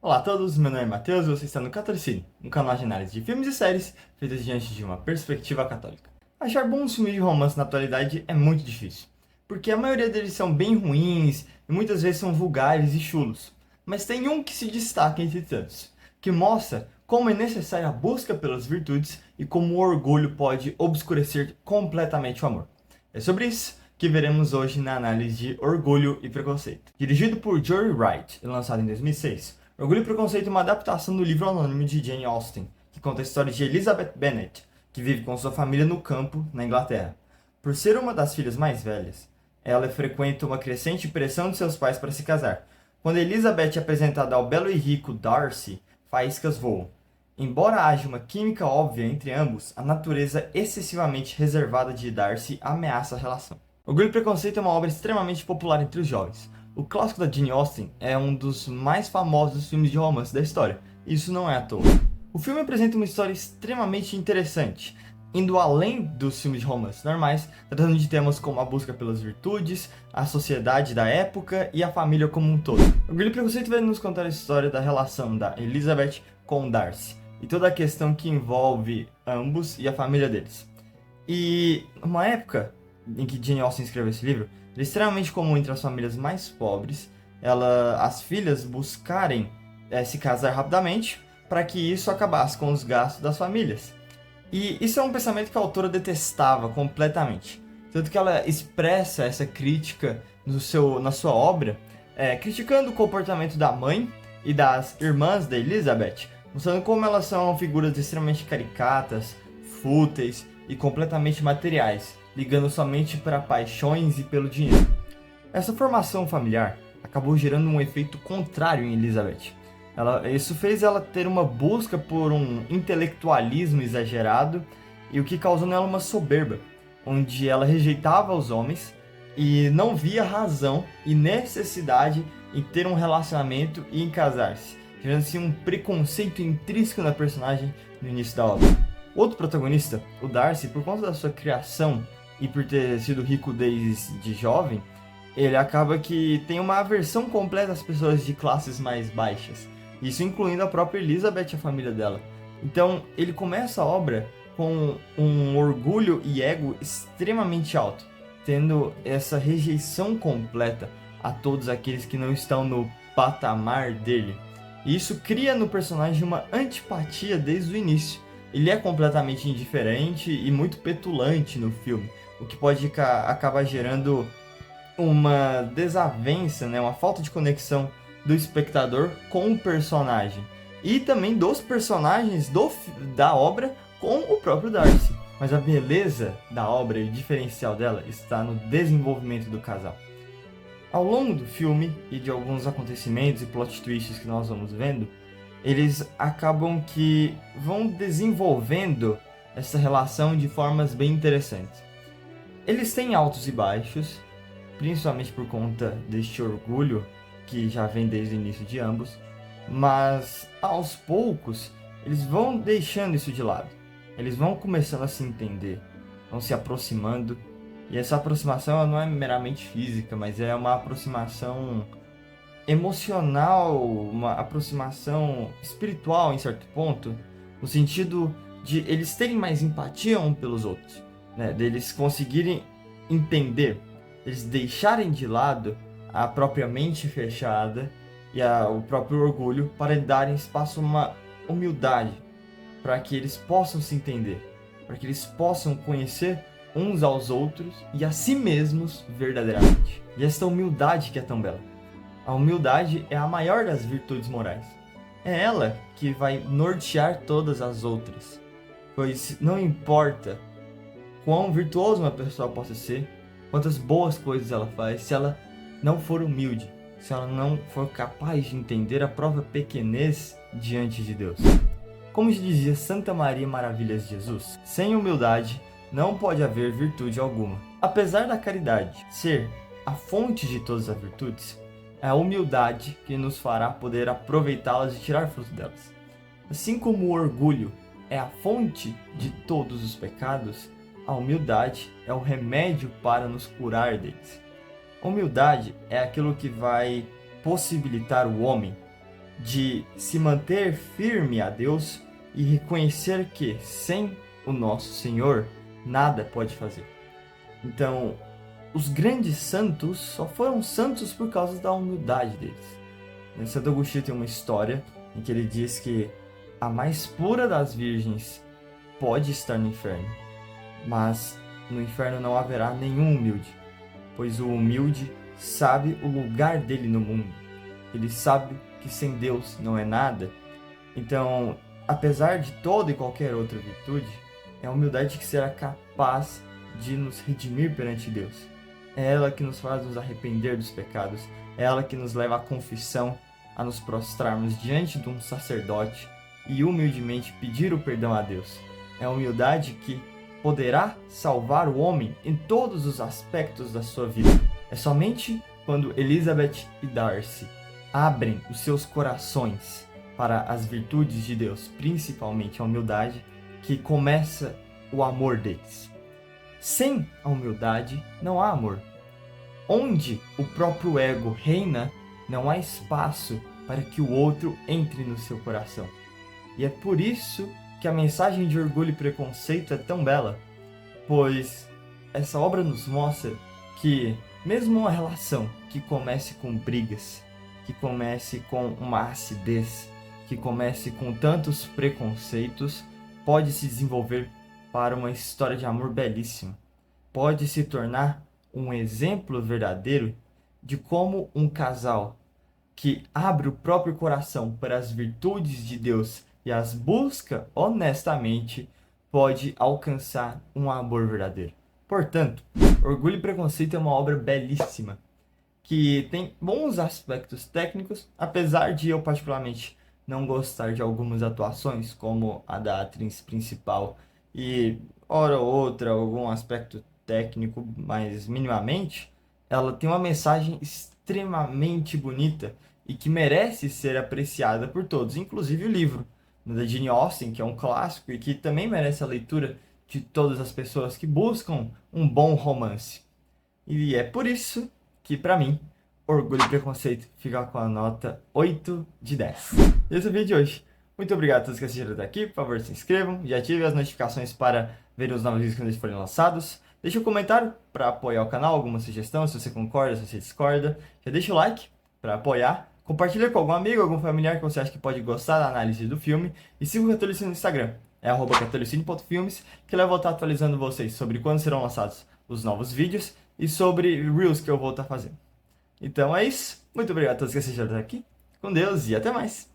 Olá a todos, meu nome é Matheus e você está no Catorcine, um canal de análise de filmes e séries feitos diante de uma perspectiva católica. Achar bons filmes de romance na atualidade é muito difícil, porque a maioria deles são bem ruins e muitas vezes são vulgares e chulos. Mas tem um que se destaca entre tantos, que mostra como é necessária a busca pelas virtudes e como o orgulho pode obscurecer completamente o amor. É sobre isso que veremos hoje na análise de Orgulho e Preconceito. Dirigido por Joy Wright e lançado em 2006, Orgulho e Preconceito é uma adaptação do livro anônimo de Jane Austen, que conta a história de Elizabeth Bennet, que vive com sua família no campo, na Inglaterra. Por ser uma das filhas mais velhas, ela frequenta uma crescente pressão de seus pais para se casar. Quando Elizabeth é apresentada ao belo e rico Darcy, faíscas voam. Embora haja uma química óbvia entre ambos, a natureza excessivamente reservada de Darcy ameaça a relação. Orgulho e Preconceito é uma obra extremamente popular entre os jovens. O clássico da Jane Austen é um dos mais famosos filmes de romance da história. Isso não é à toa. O filme apresenta uma história extremamente interessante, indo além dos filmes de romance normais, tratando de temas como a busca pelas virtudes, a sociedade da época e a família como um todo. Orgulho e Preconceito vai nos contar a história da relação da Elizabeth com Darcy e toda a questão que envolve ambos e a família deles. E uma época em que Jane Austen escreveu esse livro, era extremamente comum entre as famílias mais pobres, as filhas buscarem se casar rapidamente para que isso acabasse com os gastos das famílias. E isso é um pensamento que a autora detestava completamente. Tanto que ela expressa essa crítica na sua obra, criticando o comportamento da mãe e das irmãs da Elizabeth, mostrando como elas são figuras extremamente caricatas, fúteis e completamente materiais, ligando somente para paixões e pelo dinheiro. Essa formação familiar acabou gerando um efeito contrário em Elizabeth. Isso fez ela ter uma busca por um intelectualismo exagerado e o que causou nela uma soberba, onde ela rejeitava os homens e não via razão e necessidade em ter um relacionamento e em casar-se, gerando assim um preconceito intrínseco na personagem no início da obra. Outro protagonista, o Darcy, por conta da sua criação e por ter sido rico desde jovem, ele acaba que tem uma aversão completa às pessoas de classes mais baixas, isso incluindo a própria Elizabeth e a família dela. Então ele começa a obra com um orgulho e ego extremamente alto, tendo essa rejeição completa a todos aqueles que não estão no patamar dele. E isso cria no personagem uma antipatia desde o início. Ele é completamente indiferente e muito petulante no filme, o que pode acabar gerando uma desavença, uma falta de conexão do espectador com o personagem. E também dos personagens da obra com o próprio Darcy. Mas a beleza da obra e o diferencial dela está no desenvolvimento do casal. Ao longo do filme e de alguns acontecimentos e plot twists que nós vamos vendo, eles acabam que vão desenvolvendo essa relação de formas bem interessantes. Eles têm altos e baixos, principalmente por conta deste orgulho que já vem desde o início de ambos, mas aos poucos eles vão deixando isso de lado. Eles vão começando a se entender, vão se aproximando, e essa aproximação não é meramente física, mas é uma aproximação emocional, uma aproximação espiritual em certo ponto, no sentido de eles terem mais empatia uns pelos outros, deles conseguirem entender, eles deixarem de lado a própria mente fechada e o próprio orgulho para darem espaço a uma humildade, para que eles possam se entender, para que eles possam conhecer uns aos outros e a si mesmos verdadeiramente. E esta humildade que é tão bela. A humildade é a maior das virtudes morais. É ela que vai nortear todas as outras, pois não importa quão virtuosa uma pessoa possa ser, quantas boas coisas ela faz, se ela não for humilde, se ela não for capaz de entender a própria pequenez diante de Deus. Como dizia Santa Maria Maravilhas de Jesus, sem humildade não pode haver virtude alguma. Apesar da caridade ser a fonte de todas as virtudes, é a humildade que nos fará poder aproveitá-las e tirar fruto delas. Assim como o orgulho é a fonte de todos os pecados, a humildade é o remédio para nos curar deles. A humildade é aquilo que vai possibilitar o homem de se manter firme a Deus e reconhecer que sem o nosso Senhor nada pode fazer. Então, os grandes santos só foram santos por causa da humildade deles. Santo Agostinho tem uma história em que ele diz que a mais pura das virgens pode estar no inferno, mas no inferno não haverá nenhum humilde, pois o humilde sabe o lugar dele no mundo. Ele sabe que sem Deus não é nada. Então, apesar de toda e qualquer outra virtude, é a humildade que será capaz de nos redimir perante Deus. É ela que nos faz nos arrepender dos pecados, é ela que nos leva à confissão, a nos prostrarmos diante de um sacerdote e humildemente pedir o perdão a Deus. É a humildade que poderá salvar o homem em todos os aspectos da sua vida. É somente quando Elizabeth e Darcy abrem os seus corações para as virtudes de Deus, principalmente a humildade, que começa o amor deles. Sem a humildade não há amor. Onde o próprio ego reina, não há espaço para que o outro entre no seu coração. E é por isso que a mensagem de Orgulho e Preconceito é tão bela, pois essa obra nos mostra que mesmo uma relação que comece com brigas, que comece com uma acidez, que comece com tantos preconceitos, pode se desenvolver para uma história de amor belíssima. Pode se tornar um exemplo verdadeiro de como um casal que abre o próprio coração para as virtudes de Deus e as busca honestamente pode alcançar um amor verdadeiro. Portanto, Orgulho e Preconceito é uma obra belíssima, que tem bons aspectos técnicos, apesar de eu particularmente não gostar de algumas atuações, como a da atriz principal, e hora ou outra algum aspecto técnico, mas minimamente, ela tem uma mensagem extremamente bonita e que merece ser apreciada por todos, inclusive o livro da Jane Austen, que é um clássico e que também merece a leitura de todas as pessoas que buscam um bom romance. E é por isso que, para mim, Orgulho e Preconceito fica com a nota 8 de 10. Esse é o vídeo de hoje. Muito obrigado a todos que assistiram até aqui. Por favor, se inscrevam e ativem as notificações para ver os novos vídeos quando eles forem lançados. Deixe um comentário para apoiar o canal, alguma sugestão, se você concorda, se você discorda. Já deixa o like para apoiar. Compartilha com algum amigo, algum familiar que você acha que pode gostar da análise do filme. E siga o Catolicine no Instagram, @catolicine.filmes, que eu vou estar atualizando vocês sobre quando serão lançados os novos vídeos e sobre Reels que eu vou estar fazendo. Então é isso. Muito obrigado a todos que assistiram até aqui. Com Deus e até mais.